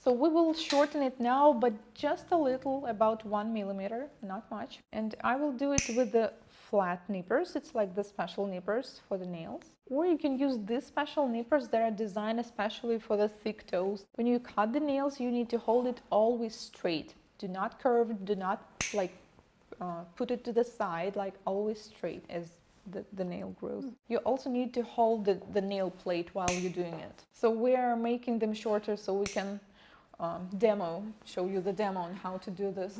So we will shorten it now, but just a little, about 1 millimeter, not much. And I will do it with the flat nippers. It's like the special nippers for the nails. Or you can use these special nippers that are designed especially for the thick toes. When you cut the nails, you need to hold it always straight. Do not curve it, do not like put it to the side, like always straight as the nail grows. You also need to hold the nail plate while you're doing it. So we are making them shorter so we can show you the demo on how to do this.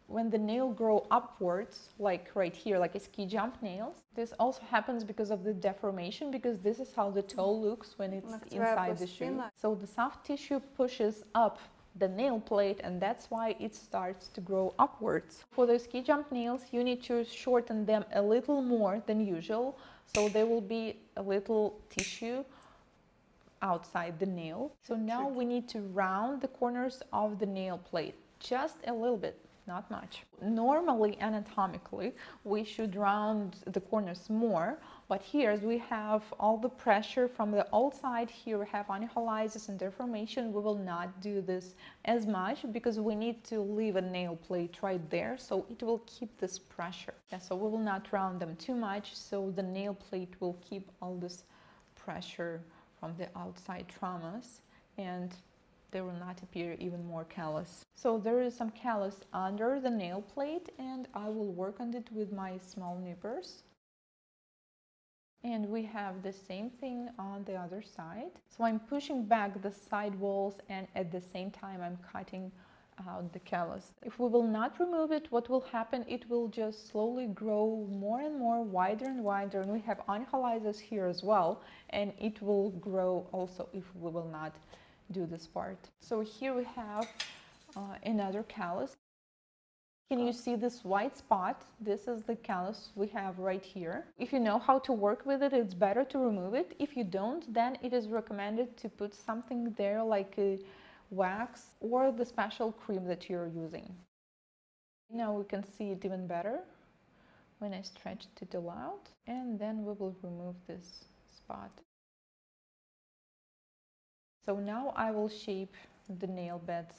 When the nail grow upwards, like right here, like a ski jump nails, this also happens because of the deformation, because this is how the toe looks when it's inside the shoe. So the soft tissue pushes up the nail plate, and that's why it starts to grow upwards. For the ski jump nails, you need to shorten them a little more than usual, so there will be a little tissue outside the nail. So now we need to round the corners of the nail plate, just a little bit, not much. Normally, anatomically, we should round the corners more, but here as we have all the pressure from the outside, here we have onycholysis and deformation, we will not do this as much because we need to leave a nail plate right there, so it will keep this pressure. Yeah, so we will not round them too much, so the nail plate will keep all this pressure from the outside traumas, and they will not appear even more callous. So there is some callus under the nail plate, and I will work on it with my small nippers. And we have the same thing on the other side. So I'm pushing back the side walls, and at the same time I'm cutting out the callus. If we will not remove it, what will happen? It will just slowly grow more and more, wider and wider, and we have onycholysis here as well, and it will grow also if we will not do this part. So here we have another callus. Can you see this white spot? This is the callus we have right here. If you know how to work with it, it's better to remove it. If you don't, then it is recommended to put something there like a wax or the special cream that you're using. Now we can see it even better when I stretch it all out, and then we will remove this spot. So now I will shape the nail beds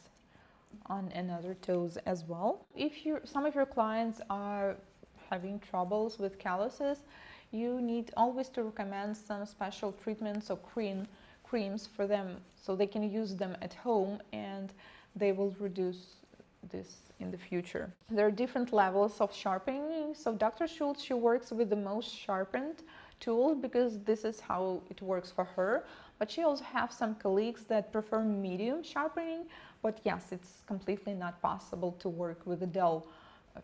on another toes as well. If some of your clients are having troubles with calluses, you need always to recommend some special treatments or creams for them so they can use them at home, and they will reduce this in the future. There are different levels of sharpening. So Dr. Schulz, she works with the most sharpened tool because this is how it works for her. But she also has some colleagues that prefer medium sharpening. But yes, it's completely not possible to work with a dull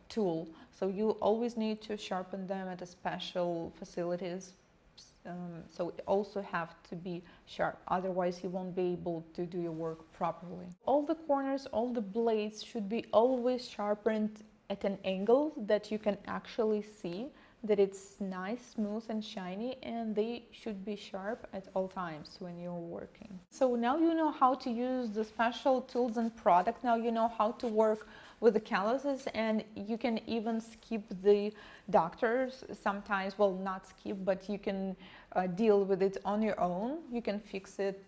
tool. So you always need to sharpen them at a special facilities. So it also have to be sharp, otherwise you won't be able to do your work properly. All the corners, all the blades should be always sharpened at an angle that you can actually see that it's nice, smooth and shiny, and they should be sharp at all times when you're working. So now you know how to use the special tools and product. Now you know how to work with the calluses, and you can even skip the doctors sometimes. Well, not skip, but you can deal with it on your own. You can fix it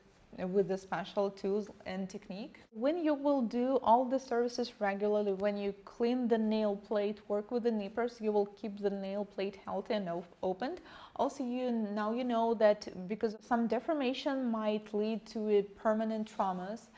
with the special tools and technique. When you will do all the services regularly, when you clean the nail plate, work with the nippers, you will keep the nail plate healthy and opened. Also, now you know that because some deformation might lead to a permanent traumas,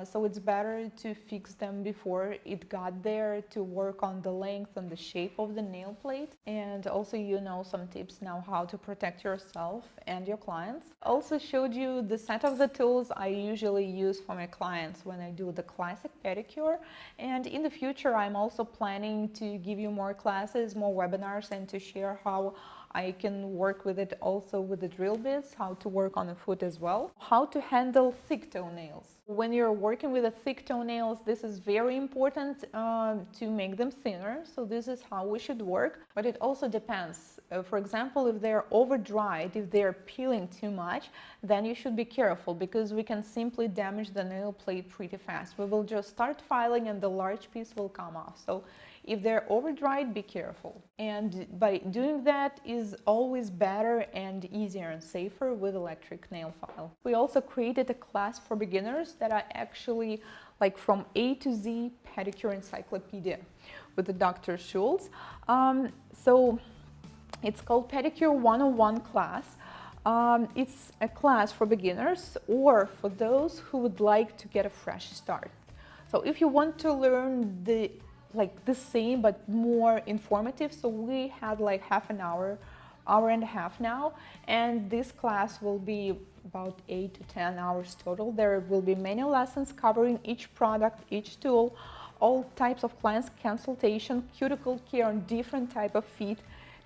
so it's better to fix them before it got there, to work on the length and the shape of the nail plate. And also you know some tips now how to protect yourself and your clients. Also showed you the set of the tools I usually use for my clients when I do the classic pedicure. And in the future I'm also planning to give you more classes, more webinars, and to share how I can work with it also with the drill bits, how to work on the foot as well, how to handle thick toenails. When you're working with the thick toenails, this is very important to make them thinner. So this is how we should work, but it also depends. For example, if they're over dried, if they're peeling too much, then you should be careful because we can simply damage the nail plate pretty fast. We will just start filing and the large piece will come off. So If they're over dried, be careful. And by doing that is always better and easier and safer with electric nail file. We also created a class for beginners that are actually like from A to Z pedicure encyclopedia with the Dr. Schulz. So it's called Pedicure 101 class. It's a class for beginners or for those who would like to get a fresh start. So if you want to learn the same but more informative, so we had like half an hour and a half now, and this class will be about 8 to 10 hours total. There will be many lessons covering each product, each tool, all types of clients consultation, cuticle care on different type of feet,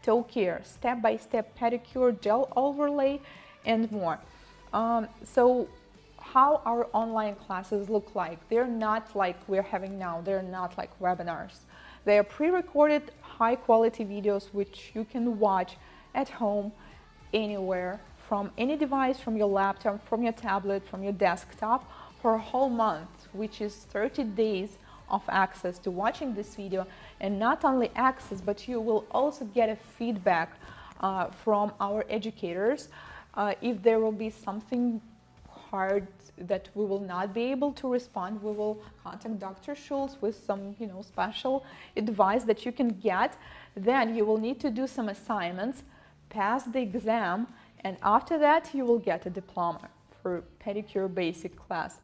toe care, step-by-step pedicure, gel overlay, and more. So how our online classes look like? They're not like we're having now. They're not like webinars. They are pre-recorded, high-quality videos which you can watch at home, anywhere, from any device, from your laptop, from your tablet, from your desktop, for a whole month, which is 30 days of access to watching this video. And not only access, but you will also get a feedback from our educators. If there will be something hard that we will not be able to respond, we will contact Dr. Schulz with some, special advice that you can get. Then you will need to do some assignments, pass the exam, and after that you will get a diploma for pedicure basic class.